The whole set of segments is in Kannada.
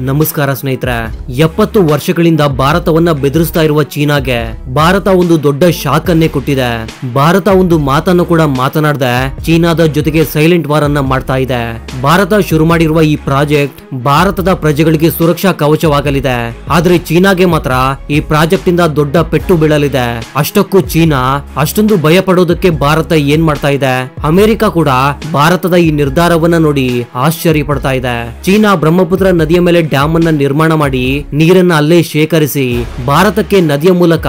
ನಮಸ್ಕಾರ ಸ್ನೇಹಿತರೆ. 70 ವರ್ಷಗಳಿಂದ ಭಾರತವನ್ನ ಬೆದರಿಸ್ತಾ ಇರುವ ಚೀನಾಗೆ ಭಾರತ ಒಂದು ದೊಡ್ಡ ಶಾಕ್ ಅನ್ನೇ ಕೊಟ್ಟಿದೆ. ಭಾರತ ಒಂದು ಮಾತನ್ನು ಕೂಡ ಮಾತನಾಡದೆ ಚೀನಾದ ಜೊತೆಗೆ ಸೈಲೆಂಟ್ ವಾರ್ ಅನ್ನ ಮಾಡ್ತಾ ಇದೆ. ಭಾರತ ಶುರು ಮಾಡಿರುವ ಈ ಪ್ರಾಜೆಕ್ಟ್ ಭಾರತದ ಪ್ರಜೆಗಳಿಗೆ ಸುರಕ್ಷಾ ಕವಚವಾಗಲಿದೆ. ಆದ್ರೆ ಚೀನಾಗೆ ಮಾತ್ರ ಈ ಪ್ರಾಜೆಕ್ಟ್ ಇಂದ ದೊಡ್ಡ ಪೆಟ್ಟು ಬೀಳಲಿದೆ. ಅಷ್ಟಕ್ಕೂ ಚೀನಾ ಅಷ್ಟೊಂದು ಭಯ ಪಡೋದಕ್ಕೆ ಭಾರತ ಏನ್ ಮಾಡ್ತಾ ಇದೆ? ಅಮೆರಿಕ ಕೂಡ ಭಾರತದ ಈ ನಿರ್ಧಾರವನ್ನ ನೋಡಿ ಆಶ್ಚರ್ಯ ಪಡ್ತಾ ಇದೆ. ಚೀನಾ ಬ್ರಹ್ಮಪುತ್ರ ನದಿಯ ಮೇಲೆ ಡ್ಯಾಮ್ ಅನ್ನ ನಿರ್ಮಾಣ ಮಾಡಿ ನೀರನ್ನ ಅಲ್ಲೇ ಶೇಖರಿಸಿ ಭಾರತಕ್ಕೆ ನದಿಯ ಮೂಲಕ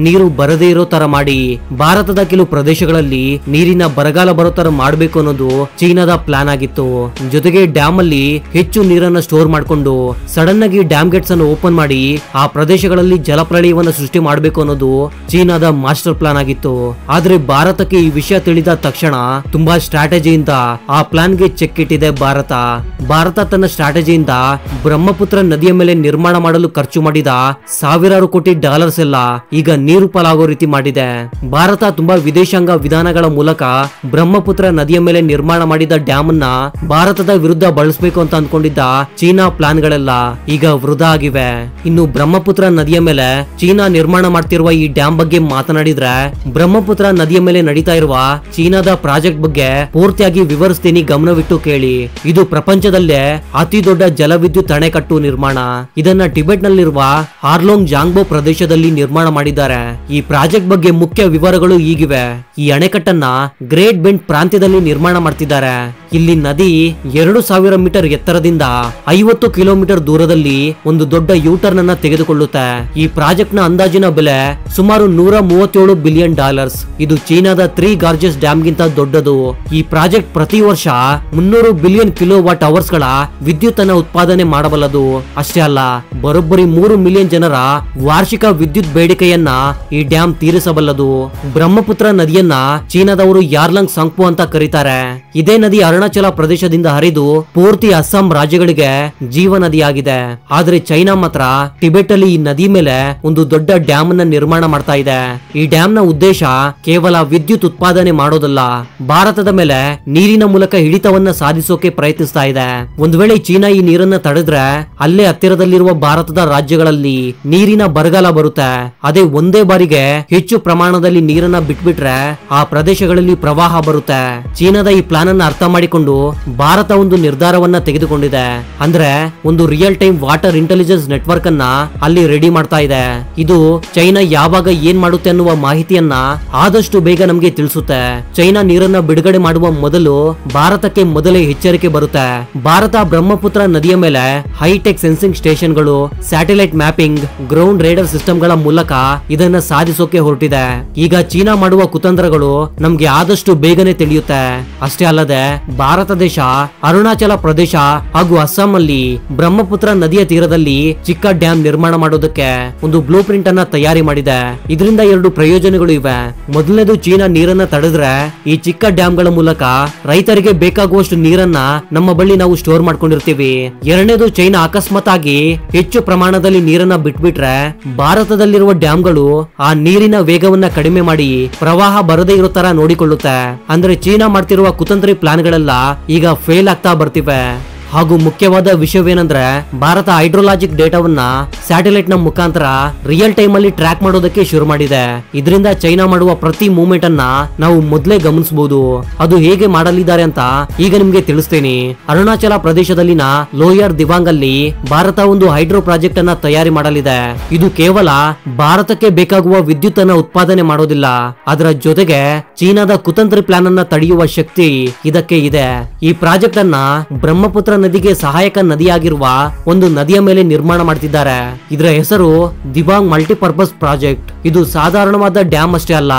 ನೀರು ಬರದೇ ಇರೋ ತರ ಮಾಡಿ ಭಾರತದ ಕೆಲವು ಪ್ರದೇಶಗಳಲ್ಲಿ ನೀರಿನ ಬರಗಾಲ ಬರೋ ತರ ಮಾಡಬೇಕು ಅನ್ನೋದು ಚೀನಾದ ಪ್ಲಾನ್ ಆಗಿತ್ತು. ಜೊತೆಗೆ ಡ್ಯಾಮ್ ಅಲ್ಲಿ ಹೆಚ್ಚು ನೀರನ್ನ ಸ್ಟೋರ್ ಮಾಡಿಕೊಂಡು ಸಡನ್ ಆಗಿ ಡ್ಯಾಮ್ ಗೇಟ್ಸ್ ಅನ್ನು ಓಪನ್ ಮಾಡಿ ಆ ಪ್ರದೇಶಗಳಲ್ಲಿ ಜಲಪ್ರಳಯವನ್ನ ಸೃಷ್ಟಿ ಮಾಡಬೇಕು ಅನ್ನೋದು ಚೀನಾದ ಮಾಸ್ಟರ್ ಪ್ಲಾನ್ ಆಗಿತ್ತು. ಆದ್ರೆ ಭಾರತಕ್ಕೆ ಈ ವಿಷಯ ತಿಳಿದ ತಕ್ಷಣ ತುಂಬಾ ಸ್ಟ್ರಾಟಜಿಯಿಂದ ಆ ಪ್ಲಾನ್ ಗೆ ಚೆಕ್ ಇಟ್ಟಿದೆ ಭಾರತ. ಭಾರತ ತನ್ನ ಸ್ಟ್ರಾಟಜಿಯಿಂದ ಬ್ರಹ್ಮಪುತ್ರ ನದಿಯ ಮೇಲೆ ನಿರ್ಮಾಣ ಮಾಡಲು ಖರ್ಚು ಮಾಡಿದ ಸಾವಿರಾರು ಕೋಟಿ ಡಾಲರ್ಸ್ ಎಲ್ಲ ಈಗ ನೀರು ಪಾಲಾಗೋ ರೀತಿ ಮಾಡಿದೆ. ಭಾರತ ತುಂಬಾ ವಿದೇಶಾಂಗ ವಿಧಾನಗಳ ಮೂಲಕ ಬ್ರಹ್ಮಪುತ್ರ ನದಿಯ ಮೇಲೆ ನಿರ್ಮಾಣ ಮಾಡಿದ ಡ್ಯಾಮ್ ಅನ್ನ ಭಾರತದ ವಿರುದ್ಧ ಬಳಸಬೇಕು ಅಂತ ಅನ್ಕೊಂಡಿದ್ದ ಚೀನಾ ಪ್ಲಾನ್ ಗಳೆಲ್ಲ ಈಗ ವೃಧಾ ಆಗಿವೆ. ಇನ್ನು ಬ್ರಹ್ಮಪುತ್ರ ನದಿಯ ಮೇಲೆ ಚೀನಾ ನಿರ್ಮಾಣ ಮಾಡ್ತಿರುವ ಈ ಡ್ಯಾಮ್ ಬಗ್ಗೆ ಮಾತನಾಡಿದ್ರೆ ಬ್ರಹ್ಮಪುತ್ರ ನದಿಯ ಮೇಲೆ ನಡೀತಾ ಇರುವ ಚೀನಾದ ಪ್ರಾಜೆಕ್ಟ್ ಬಗ್ಗೆ ಪೂರ್ತಿಯಾಗಿ ವಿವರಿಸ್ತೀನಿ, ಗಮನವಿಟ್ಟು ಕೇಳಿ. ಇದು ಪ್ರಪಂಚದಲ್ಲೇ ಅತಿ ದೊಡ್ಡ ಜಲವಿದ್ಯುತ್ ಅಣೆಕಟ್ಟು ನಿರ್ಮಾಣ. ಇದನ್ನ ಟಿಬೆಟ್ ನಲ್ಲಿರುವ ಹಾರ್ಲೋಂಗ್ ಜಾಂಗ್ಬೋ ಪ್ರದೇಶದಲ್ಲಿ ನಿರ್ಮಾಣ ಮಾಡಿದ್ದಾರೆ. ಈ ಪ್ರಾಜೆಕ್ಟ್ ಬಗ್ಗೆ ಮುಖ್ಯ ವಿವರಗಳು ಹೀಗಿವೆ. ಈ ಅಣೆಕಟ್ಟನ್ನ ಗ್ರೇಟ್ ಬೆಂಡ್ ಪ್ರಾಂತ್ಯದಲ್ಲಿ ನಿರ್ಮಾಣ ಮಾಡ್ತಿದ್ದಾರೆ. ಇಲ್ಲಿ ನದಿ 2000 ಮೀಟರ್ ಎತ್ತರದಿಂದ 50 ಕಿಲೋಮೀಟರ್ ದೂರದಲ್ಲಿ ಒಂದು ದೊಡ್ಡ ಯೂಟರ್ನ್ ಅನ್ನ ತೆಗೆದುಕೊಳ್ಳುತ್ತೆ. ಈ ಪ್ರಾಜೆಕ್ಟ್ ನ ಅಂದಾಜಿನ ಬೆಲೆ ಸುಮಾರು $137 ಬಿಲಿಯನ್. ಇದು ಚೀನಾದ 3 ಗಾರ್ಜಸ್ ಡ್ಯಾಮ್ ಗಿಂತ ದೊಡ್ಡದು. ಈ ಪ್ರಾಜೆಕ್ಟ್ ಪ್ರತಿ ವರ್ಷ 300 ಬಿಲಿಯನ್ ಕಿಲೋವಾಟ್ ಅವರ್ಸ್ ಗಳ ವಿದ್ಯುತ್ ಅನ್ನ ಉತ್ಪಾದನೆ ಮಾಡಬಲ್ಲದು. ಅಷ್ಟೇ ಅಲ್ಲ, ಬರೋಬ್ಬರಿ 3 ಮಿಲಿಯನ್ ಜನರ ವಾರ್ಷಿಕ ವಿದ್ಯುತ್ ಬೇಡಿಕೆಯನ್ನ ಈ ಡ್ಯಾಮ್ ತೀರಿಸಬಲ್ಲದು. ಬ್ರಹ್ಮಪುತ್ರ ನದಿಯನ್ನ ಚೀನಾದವರು ಯಾರ್ಲಂಗ್ ಸಂಕ್ಪು ಅಂತ ಕರೀತಾರೆ. ಇದೇ ನದಿ ಅರುಣಾಚಲ ಪ್ರದೇಶದಿಂದ ಹರಿದು ಪೂರ್ತಿ ಅಸ್ಸಾಂ ರಾಜ್ಯಗಳಿಗೆ ಜೀವ ನದಿಯಾಗಿದೆ. ಆದ್ರೆ ಚೈನಾ ಮಾತ್ರ ಟಿಬೆಟ್ ಅಲ್ಲಿ ಈ ನದಿ ಮೇಲೆ ಒಂದು ದೊಡ್ಡ ಡ್ಯಾಮ್ ಅನ್ನ ನಿರ್ಮಾಣ ಮಾಡ್ತಾ ಇದೆ. ಈ ಡ್ಯಾಮ್ ನ ಉದ್ದೇಶ ಕೇವಲ ವಿದ್ಯುತ್ ಉತ್ಪಾದನೆ ಮಾಡೋದಲ್ಲ, ಭಾರತದ ಮೇಲೆ ನೀರಿನ ಮೂಲಕ ಹಿಡಿತವನ್ನ ಸಾಧಿಸೋಕೆ ಪ್ರಯತ್ನಿಸ್ತಾ ಇದೆ. ಒಂದು ವೇಳೆ ಚೀನಾ ಈ ನೀರನ್ನ ತಡೆದ್ರೆ ಅಲ್ಲೇ ಹತ್ತಿರದಲ್ಲಿರುವ ಭಾರತದ ರಾಜ್ಯಗಳಲ್ಲಿ ನೀರಿನ ಬರಗಾಲ ಬರುತ್ತೆ. ಅದೇ ಒಂದೇ ಬಾರಿಗೆ ಹೆಚ್ಚು ಪ್ರಮಾಣದಲ್ಲಿ ನೀರನ್ನ ಬಿಟ್ಬಿಟ್ರೆ ಆ ಪ್ರದೇಶಗಳಲ್ಲಿ ಪ್ರವಾಹ ಬರುತ್ತೆ. ಚೀನಾದ ಈ ಪ್ಲಾನ್ ಅನ್ನ ಅರ್ಥ ಮಾಡಿಕೊಂಡು ಭಾರತ ಒಂದು ನಿರ್ಧಾರವನ್ನ ತೆಗೆದುಕೊಂಡಿದೆ. ಅಂದ್ರೆ ಒಂದು real time water intelligence network ಅನ್ನ ಅಲ್ಲಿ ರೆಡಿ ಮಾಡ್ತಾ ಇದೆ. ಇದು ಚೈನಾ ಯಾವಾಗ ಏನ್ ಮಾಡುತ್ತೆ ಅನ್ನುವ ಮಾಹಿತಿಯನ್ನ ಆದಷ್ಟು ಬೇಗ ನಮ್ಗೆ ತಿಳಿಸುತ್ತೆ. ಚೈನಾ ನೀರನ್ನ ಬಿಡುಗಡೆ ಮಾಡುವ ಮೊದಲು ಭಾರತಕ್ಕೆ ಮೊದಲೇ ಎಚ್ಚರಿಕೆ ಬರುತ್ತೆ. ಭಾರತ ಬ್ರಹ್ಮಪುತ್ರ ನದಿಯ ಮೇಲೆ ಹೈಟೆಕ್ ಸೆನ್ಸಿಂಗ್ ಸ್ಟೇಷನ್ಗಳು, satellite mapping, ground radar system ಗಳ ಮೂಲಕ ಇದನ್ನ ಸಾಧಿಸೋಕೆ ಹೊರಟಿದೆ. ಈಗ ಚೀನಾ ಮಾಡುವ ಕುತಂತ್ರಗಳು ನಮ್ಗೆ ಆದಷ್ಟು ಬೇಗನೆ ತಿಳಿಯುತ್ತೆ. ಅಷ್ಟೇ ಅಲ್ಲದೆ ಭಾರತ ದೇಶ ಅರುಣಾಚಲ ಪ್ರದೇಶ ಹಾಗೂ ಅಸ್ಸಾಂ ಅಲ್ಲಿ ಬ್ರಹ್ಮಪುತ್ರ ನದಿಯ ತೀರದಲ್ಲಿ ಚಿಕ್ಕ ಡ್ಯಾಮ್ ನಿರ್ಮಾಣ ಮಾಡೋದಕ್ಕೆ ಒಂದು ಬ್ಲೂ ಪ್ರಿಂಟ್ ಅನ್ನ ತಯಾರಿ ಮಾಡಿದೆ. ಇದರಿಂದ 2 ಪ್ರಯೋಜನಗಳು ಇವೆ. ಮೊದಲನೇದು, ಚೀನಾ ನೀರನ್ನ ತಡೆದ್ರೆ ಈ ಚಿಕ್ಕ ಡ್ಯಾಮ್ ಗಳ ಮೂಲಕ ರೈತರಿಗೆ ಬೇಕಾಗುವಷ್ಟು ನೀರನ್ನ ನಮ್ಮ ಬಳಿ ನಾವು ಸ್ಟೋರ್ ಮಾಡ್ಕೊಂಡಿರ್ತೀವಿ. ಎರಡನೇದು, ಚೈನಾ ಅಕಸ್ಮಾತ್ ಆಗಿ ಹೆಚ್ಚು ಪ್ರಮಾಣದಲ್ಲಿ ನೀರನ್ನ ಬಿಟ್ಬಿಟ್ರೆ ಭಾರತದಲ್ಲಿರುವ ಡ್ಯಾಮ್ಗಳು ಆ ನೀರಿನ ವೇಗವನ್ನ ಕಡಿಮೆ ಮಾಡಿ ಪ್ರವಾಹ ಬರದೇ ಇರೋ ತರ ನೋಡಿಕೊಳ್ಳುತ್ತೆ. ಅಂದ್ರೆ ಚೀನಾ ಮಾಡ್ತಿರುವ ಕುತಂತ್ರಿ ಪ್ಲಾನ್ ಗಳೆಲ್ಲ ಈಗ ಫೇಲ್ ಆಗ್ತಾ ಬರ್ತಿವೆ. ಹಾಗೂ ಮುಖ್ಯವಾದ ವಿಷಯವೇನೆಂದ್ರೆ ಭಾರತ ಹೈಡ್ರೋಲಾಜಿಕ್ ಡೇಟಾವನ್ನ ಸ್ಯಾಟಲೈಟ್ ನ ಮುಖಾಂತರ ರಿಯಲ್ ಟೈಮ್ ಅಲ್ಲಿ ಟ್ರ್ಯಾಕ್ ಮಾಡೋದಕ್ಕೆ ಶುರು ಮಾಡಿದೆ. ಇದರಿಂದ ಚೈನಾ ಮಾಡುವ ಪ್ರತಿ ಮೂವ್ಮೆಂಟ್ ಅನ್ನ ನಾವು ಮೊದಲೇ ಗಮನಿಸಬಹುದು. ಅದು ಹೇಗೆ ಮಾಡಲಿದ್ದಾರೆ ಅಂತ ಈಗ ನಿಮ್ಗೆ ತಿಳಿಸ್ತೇನೆ. ಅರುಣಾಚಲ ಪ್ರದೇಶದಲ್ಲಿನ ಲೋಯರ್ ದಿವಾಂಗ್ ಅಲ್ಲಿ ಭಾರತ ಒಂದು ಹೈಡ್ರೋ ಪ್ರಾಜೆಕ್ಟ್ ಅನ್ನ ತಯಾರಿ ಮಾಡಲಿದೆ. ಇದು ಕೇವಲ ಭಾರತಕ್ಕೆ ಬೇಕಾಗುವ ವಿದ್ಯುತ್ ಅನ್ನ ಉತ್ಪಾದನೆ ಮಾಡೋದಿಲ್ಲ, ಅದರ ಜೊತೆಗೆ ಚೀನಾದ ಕುತಂತ್ರಿ ಪ್ಲಾನ್ ಅನ್ನ ತಡೆಯುವ ಶಕ್ತಿ ಇದಕ್ಕೆ ಇದೆ. ಈ ಪ್ರಾಜೆಕ್ಟ್ ಅನ್ನ ಬ್ರಹ್ಮಪುತ್ರ ನದಿಗೆ ಸಹಾಯಕ ನದಿಯಾಗಿರುವ ಒಂದು ನದಿಯ ಮೇಲೆ ನಿರ್ಮಾಣ ಮಾಡ್ತಿದ್ದಾರೆ. ಇದರ ಹೆಸರು ದಿಬಾಂಗ್ ಮಲ್ಟಿಪರ್ಪಸ್ ಪ್ರಾಜೆಕ್ಟ್. ಇದು ಸಾಧಾರಣವಾದ ಡ್ಯಾಮ್ ಅಷ್ಟೇ ಅಲ್ಲ.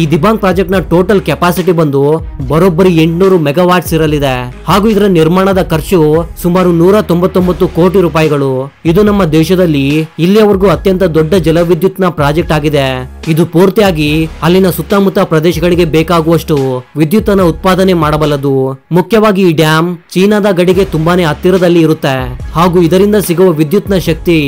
ಈ ದಿಬಾಂಗ್ ಪ್ರಾಜೆಕ್ಟ್ ನ ಟೋಟಲ್ ಕೆಪಾಸಿಟಿ ಬಂದು ಬರೋಬ್ಬರಿ 800 ಮೆಗಾವಾಟ್ಸ್ ಇರಲಿದೆ. ಹಾಗೂ ಇದರ ನಿರ್ಮಾಣದ ಖರ್ಚು ಸುಮಾರು 199 ಕೋಟಿ ರೂಪಾಯಿಗಳು. ಇದು ನಮ್ಮ ದೇಶದಲ್ಲಿ ಇಲ್ಲಿಯವರೆಗೂ ಅತ್ಯಂತ ದೊಡ್ಡ ಜಲವಿದ್ಯುತ್ ನ ಪ್ರಾಜೆಕ್ಟ್ ಆಗಿದೆ. ಇದು ಪೂರ್ತಿಯಾಗಿ ಅಲ್ಲಿನ ಸುತ್ತಮುತ್ತ ಪ್ರದೇಶಗಳಿಗೆ ಬೇಕಾಗುವಷ್ಟು ವಿದ್ಯುತ್ ಅನ್ನು ಉತ್ಪಾದನೆ ಮಾಡಬಲ್ಲದು. ಮುಖ್ಯವಾಗಿ ಈ ಡ್ಯಾಮ್ ಚೀನಾದ ಗಡಿಗೆ ತುಂಬಾನೇ ಹತ್ತಿರದಲ್ಲಿ ಇರುತ್ತೆ ಹಾಗೂ ಇದರಿಂದ ಸಿಗುವ ವಿದ್ಯುತ್ನ ಶಕ್ತಿ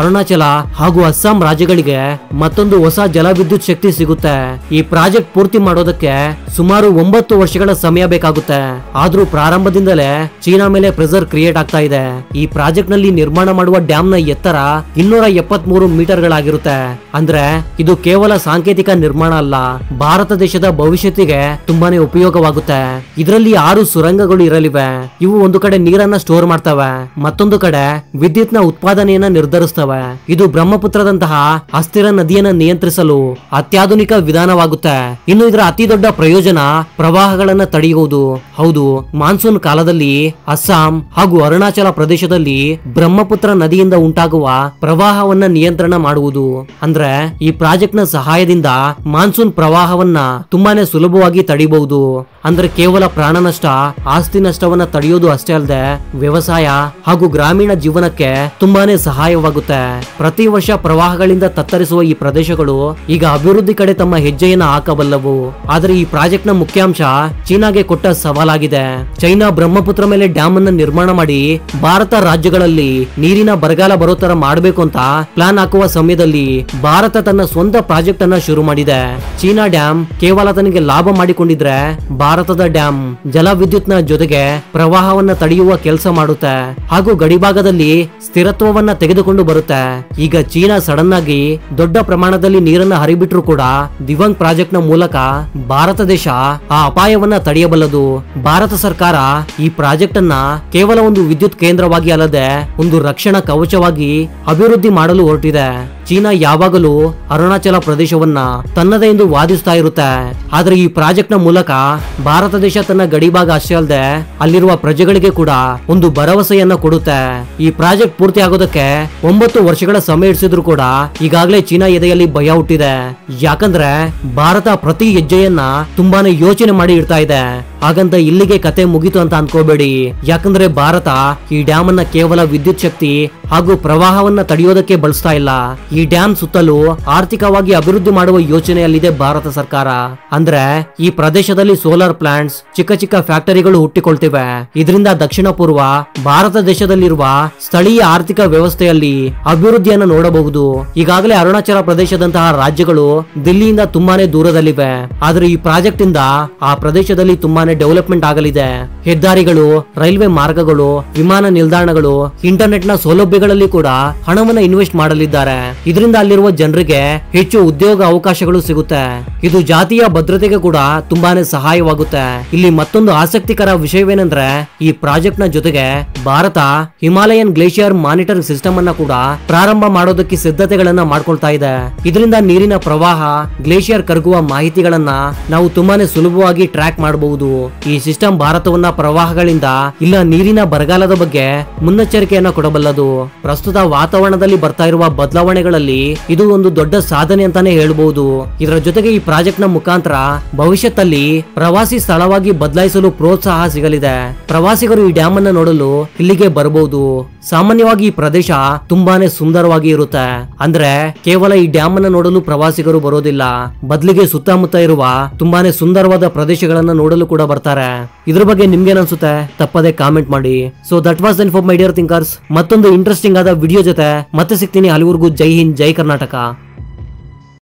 ಅರುಣಾಚಲ ಹಾಗೂ ಅಸ್ಸಾಂ ರಾಜ್ಯಗಳಿಗೆ ಮತ್ತೊಂದು ಹೊಸ ಜಲವಿದ್ಯುತ್ ಶಕ್ತಿ ಸಿಗುತ್ತೆ. ಈ ಪ್ರಾಜೆಕ್ಟ್ ಪೂರ್ತಿ ಮಾಡೋದಕ್ಕೆ ಸುಮಾರು 9 ವರ್ಷಗಳ ಸಮಯ ಬೇಕಾಗುತ್ತೆ. ಆದ್ರೂ ಪ್ರಾರಂಭದಿಂದಲೇ ಚೀನಾ ಮೇಲೆ ಪ್ರೆಷರ್ ಕ್ರಿಯೇಟ್ ಆಗ್ತಾ ಇದೆ. ಈ ಪ್ರಾಜೆಕ್ಟ್ ನಲ್ಲಿ ನಿರ್ಮಾಣ ಮಾಡುವ ಡ್ಯಾಮ್ ನ ಎತ್ತರ 273 ಮೀಟರ್ಗಳಾಗಿರುತ್ತೆ. ಅಂದ್ರೆ ಇದು ಕೇವಲ ಸಾಂಕೇತಿಕ ನಿರ್ಮಾಣ ಅಲ್ಲ, ಭಾರತ ದೇಶದ ಭವಿಷ್ಯತ್ತಿಗೆ ತುಂಬಾನೇ ಉಪಯೋಗವಾಗುತ್ತೆ. ಇದರಲ್ಲಿ 6 ಸುರಂಗಗಳು ಇರಲಿವೆ. ಇವು ಒಂದು ಕಡೆ ನೀರನ್ನ ಸ್ಟೋರ್ ಮಾಡ್ತವೆ, ಮತ್ತೊಂದು ಕಡೆ ವಿದ್ಯುತ್ ನ ಉತ್ಪಾದನೆಯನ್ನ ನಿರ್ಧರಿಸ್ತವೆ. ಇದು ಬ್ರಹ್ಮಪುತ್ರದಂತಹ ಅಸ್ಥಿರ ನದಿಯನ್ನ ನಿಯಂತ್ರಿಸಲು ಅತ್ಯಾಧುನಿಕ ವಿಧಾನವಾಗುತ್ತೆ. ಇನ್ನು ಇದರ ಅತಿ ದೊಡ್ಡ ಪ್ರಯೋಜನ ಪ್ರವಾಹಗಳನ್ನ ತಡೆಯುವುದು. ಹೌದು, ಮಾನ್ಸೂನ್ ಕಾಲದಲ್ಲಿ ಅಸ್ಸಾಂ ಹಾಗೂ ಅರುಣಾಚಲ ಪ್ರದೇಶದಲ್ಲಿ ಬ್ರಹ್ಮಪುತ್ರ ನದಿಯಿಂದ ಉಂಟಾಗುವ ಪ್ರವಾಹವನ್ನ ನಿಯಂತ್ರಣ ಮಾಡುವುದು. ಅಂದ್ರೆ ಈ ಪ್ರಾಜೆಕ್ಟ್ ನ ಸಹಾಯದಿಂದ ಮಾನ್ಸೂನ್ ಪ್ರವಾಹವನ್ನ ತುಂಬಾನೇ ಸುಲಭವಾಗಿ ತಡೆಯಬಹುದು. ಅಂದ್ರೆ ಕೇವಲ ಪ್ರಾಣ ನಷ್ಟ, ಆಸ್ತಿ ನಷ್ಟವನ್ನ ತಡೆಯೋದು ಅಷ್ಟೇ ಅಲ್ಲದೆ ವ್ಯವಸಾಯ ಹಾಗೂ ಗ್ರಾಮೀಣ ಜೀವನಕ್ಕೆ ತುಂಬಾನೇ ಸಹಾಯವಾಗುತ್ತೆ. ಪ್ರತಿ ವರ್ಷ ಪ್ರವಾಹಗಳಿಂದ ತತ್ತರಿಸುವ ಈ ಪ್ರದೇಶಗಳು ಈಗ ಅಭಿವೃದ್ಧಿ ಕಡೆ ತಮ್ಮ ಹೆಜ್ಜೆಯನ್ನ ಹಾಕಬಲ್ಲವು. ಆದರೆ ಈ ಪ್ರಾಜೆಕ್ಟ್ ನ ಮುಖ್ಯಾಂಶ ಚೀನಾಗೆ ಕೊಟ್ಟ ಸವಾಲಾಗಿದೆ. ಚೈನಾ ಬ್ರಹ್ಮಪುತ್ರ ಮೇಲೆ ಡ್ಯಾಮ್ ಅನ್ನ ನಿರ್ಮಾಣ ಮಾಡಿ ಭಾರತ ರಾಜ್ಯಗಳಲ್ಲಿ ನೀರಿನ ಬರಗಾಲ ಬರೋ ತರ ಮಾಡಬೇಕು ಅಂತ ಪ್ಲಾನ್ ಹಾಕುವ ಸಮಯದಲ್ಲಿ ಭಾರತ ತನ್ನ ಸ್ವಂತ ಪ್ರಾಜೆಕ್ಟ್ ಅನ್ನ ಶುರು ಮಾಡಿದೆ. ಚೀನಾ ಡ್ಯಾಮ್ ಕೇವಲ ತನಗೆ ಲಾಭ ಮಾಡಿಕೊಂಡಿದ್ರೆ ಭಾರತದ ಡ್ಯಾಮ್ ಜಲ ವಿದ್ಯುತ್ ನ ಜೊತೆಗೆ ಪ್ರವಾಹವನ್ನ ತಡೆಯುವ ಕೆಲಸ ಮಾಡುತ್ತೆ ಹಾಗೂ ಗಡಿಭಾಗದಲ್ಲಿ ಸ್ಥಿರತ್ವವನ್ನ ತೆಗೆದುಕೊಂಡು ಬರುತ್ತೆ. ಈಗ ಚೀನಾ ಸಡನ್ ಆಗಿ ದೊಡ್ಡ ಪ್ರಮಾಣದಲ್ಲಿ ನೀರನ್ನ ಹರಿಬಿಟ್ರು ಕೂಡ ದಿವಂಗ್ ಪ್ರಾಜೆಕ್ಟ್ ನ ಮೂಲಕ ಭಾರತ ದೇಶ ಆ ಅಪಾಯವನ್ನ ತಡೆಯಬಲ್ಲದು. ಭಾರತ ಸರ್ಕಾರ ಈ ಪ್ರಾಜೆಕ್ಟ್ ಅನ್ನ ಕೇವಲ ಒಂದು ವಿದ್ಯುತ್ ಕೇಂದ್ರವಾಗಿ ಅಲ್ಲದೆ ಒಂದು ರಕ್ಷಣಾ ಕವಚವಾಗಿ ಅಭಿವೃದ್ಧಿ ಮಾಡಲು ಹೊರಟಿದೆ. ಚೀನಾ ಯಾವಾಗಲೂ ಅರುಣಾಚಲ ಪ್ರದೇಶವನ್ನ ತನ್ನದೇ ಎಂದು ವಾದಿಸ್ತಾ ಇರುತ್ತೆ. ಆದ್ರೆ ಈ ಪ್ರಾಜೆಕ್ಟ್ ನ ಮೂಲಕ ಭಾರತ ದೇಶ ತನ್ನ ಗಡಿಭಾಗ ಅಷ್ಟೇ ಅಲ್ಲದೆ ಅಲ್ಲಿರುವ ಪ್ರಜೆಗಳಿಗೆ ಕೂಡ ಒಂದು ಭರವಸೆಯನ್ನ ಕೊಡುತ್ತೆ. ಈ ಪ್ರಾಜೆಕ್ಟ್ ಪೂರ್ತಿ ಆಗೋದಕ್ಕೆ 9 ವರ್ಷಗಳ ಸಮಯ ಹಿಡಿಸಿದ್ರು ಕೂಡ ಈಗಾಗಲೇ ಚೀನಾ ಎದೆಯಲ್ಲಿ ಭಯ ಹುಟ್ಟಿದೆ. ಯಾಕಂದ್ರೆ ಭಾರತ ಪ್ರತಿ ಹೆಜ್ಜೆಯನ್ನ ತುಂಬಾನೇ ಯೋಚನೆ ಮಾಡಿ ಇಡ್ತಾ ಇದೆ. ಹಾಗಂತ ಇಲ್ಲಿಗೆ ಕತೆ ಮುಗಿತು ಅಂತ ಅನ್ಕೋಬೇಡಿ. ಯಾಕಂದ್ರೆ ಭಾರತ ಈ ಡ್ಯಾಮ್ ಅನ್ನ ಕೇವಲ ವಿದ್ಯುತ್ ಶಕ್ತಿ ಹಾಗೂ ಪ್ರವಾಹವನ್ನ ತಡೆಯೋದಕ್ಕೆ ಬಳಸ್ತಾ ಇಲ್ಲ. ಈ ಡ್ಯಾಮ್ ಸುತ್ತಲೂ ಆರ್ಥಿಕವಾಗಿ ಅಭಿವೃದ್ಧಿ ಮಾಡುವ ಯೋಚನೆಯಲ್ಲಿದೆ ಭಾರತ ಸರ್ಕಾರ. ಅಂದ್ರೆ ಈ ಪ್ರದೇಶದಲ್ಲಿ ಸೋಲಾರ್ ಪ್ಲಾಂಟ್ಸ್, ಚಿಕ್ಕ ಚಿಕ್ಕ ಫ್ಯಾಕ್ಟರಿಗಳು ಹುಟ್ಟಿಕೊಳ್ತಿವೆ. ಇದರಿಂದ ದಕ್ಷಿಣ ಪೂರ್ವ ಭಾರತ ದೇಶದಲ್ಲಿರುವ ಸ್ಥಳೀಯ ಆರ್ಥಿಕ ವ್ಯವಸ್ಥೆಯಲ್ಲಿ ಅಭಿವೃದ್ಧಿಯನ್ನು ನೋಡಬಹುದು. ಈಗಾಗಲೇ ಅರುಣಾಚಲ ಪ್ರದೇಶದಂತಹ ರಾಜ್ಯಗಳು ದಿಲ್ಲಿಯಿಂದ ತುಂಬಾನೇ ದೂರದಲ್ಲಿವೆ. ಆದ್ರೆ ಈ ಪ್ರಾಜೆಕ್ಟ್ ಇಂದ ಆ ಪ್ರದೇಶದಲ್ಲಿ ತುಂಬಾನೇ ಡೆವಲಪ್ಮೆಂಟ್ ಆಗಲಿದೆ. ಹೆದ್ದಾರಿಗಳು, ರೈಲ್ವೆ ಮಾರ್ಗಗಳು, ವಿಮಾನ ನಿಲ್ದಾಣಗಳು, ಇಂಟರ್ನೆಟ್ ನ ಸೌಲಭ್ಯಗಳಲ್ಲಿ ಕೂಡ ಹಣವನ್ನ ಇನ್ವೆಸ್ಟ್ ಮಾಡಲಿದ್ದಾರೆ. ಇದರಿಂದ ಅಲ್ಲಿರುವ ಜನರಿಗೆ ಹೆಚ್ಚು ಉದ್ಯೋಗ ಅವಕಾಶಗಳು ಸಿಗುತ್ತೆ. ಇದು ಜಾತಿಯ ಭದ್ರತೆಗೆ ಕೂಡ ತುಂಬಾನೇ ಸಹಾಯವಾಗುತ್ತೆ. ಇಲ್ಲಿ ಮತ್ತೊಂದು ಆಸಕ್ತಿಕರ ವಿಷಯವೇನೆಂದ್ರೆ ಈ ಪ್ರಾಜೆಕ್ಟ್ ನ ಜೊತೆಗೆ Bharat Himalayan glacier monitoring system ಅನ್ನ ಕೂಡ ಪ್ರಾರಂಭ ಮಾಡೋದಕ್ಕೆ ಸಿದ್ಧತೆಗಳನ್ನ ಮಾಡ್ಕೊಳ್ತಾ ಇದೆ. ಇದರಿಂದ ನೀರಿನ ಪ್ರವಾಹ, ಗ್ಲೇಷಿಯರ್ ಕರಗುವ ಮಾಹಿತಿಗಳನ್ನ ನಾವು ತುಂಬಾನೇ ಸುಲಭವಾಗಿ ಟ್ರ್ಯಾಕ್ ಮಾಡಬಹುದು. ಈ ಸಿಸ್ಟಮ್ ಭಾರತವನ್ನ ಪ್ರವಾಹಗಳಿಂದ ಇಲ್ಲ ನೀರಿನ ಬರಗಾಲದ ಬಗ್ಗೆ ಮುನ್ನೆಚ್ಚರಿಕೆಯನ್ನ ಕೊಡಬಲ್ಲದು. ಪ್ರಸ್ತುತ ವಾತಾವರಣದಲ್ಲಿ ಬರ್ತಾ ಇರುವ ಬದಲಾವಣೆಗಳಲ್ಲಿ ಇದು ಒಂದು ದೊಡ್ಡ ಸಾಧನೆ ಅಂತಾನೆ ಹೇಳಬಹುದು. ಇದರ ಜೊತೆಗೆ ಈ ಪ್ರಾಜೆಕ್ಟ್ ನ ಮುಖಾಂತರ ಭವಿಷ್ಯದಲ್ಲಿ ಪ್ರವಾಸಿ ಸ್ಥಳವಾಗಿ ಬದಲಾಯಿಸಲು ಪ್ರೋತ್ಸಾಹ ಸಿಗಲಿದೆ. ಪ್ರವಾಸಿಗರು ಈ ಡ್ಯಾಮ್ ಅನ್ನ ನೋಡಲು ಇಲ್ಲಿಗೆ ಬರಬಹುದು. ಸಾಮಾನ್ಯವಾಗಿ ಈ ಪ್ರದೇಶ ತುಂಬಾನೇ ಸುಂದರವಾಗಿ ಇರುತ್ತೆ. ಅಂದ್ರೆ ಕೇವಲ ಈ ಡ್ಯಾಮ್ ಅನ್ನ ನೋಡಲು ಪ್ರವಾಸಿಗರು ಬರೋದಿಲ್ಲ, ಬದಲಿಗೆ ಸುತ್ತಮುತ್ತ ಇರುವ ತುಂಬಾನೇ ಸುಂದರವಾದ ಪ್ರದೇಶಗಳನ್ನ ನೋಡಲು ಕೂಡ ಬರ್ತಾರೆ. ಇದ್ರ ಬಗ್ಗೆ ನಿಮ್ಗೇನ್ ಅನ್ಸುತ್ತೆ ತಪ್ಪದೆ ಕಾಮೆಂಟ್ ಮಾಡಿ. So that was then for my dear thinkers. ಮತ್ತೊಂದು ಇಂಟ್ರೆಸ್ಟಿಂಗ್ ಆದ ವಿಡಿಯೋ ಜೊತೆ ಮತ್ತೆ ಸಿಗ್ತೀನಿ. ಅಲ್ಲಿವರೆಗೂ ಜೈ ಹಿಂದ್, ಜೈ ಕರ್ನಾಟಕ.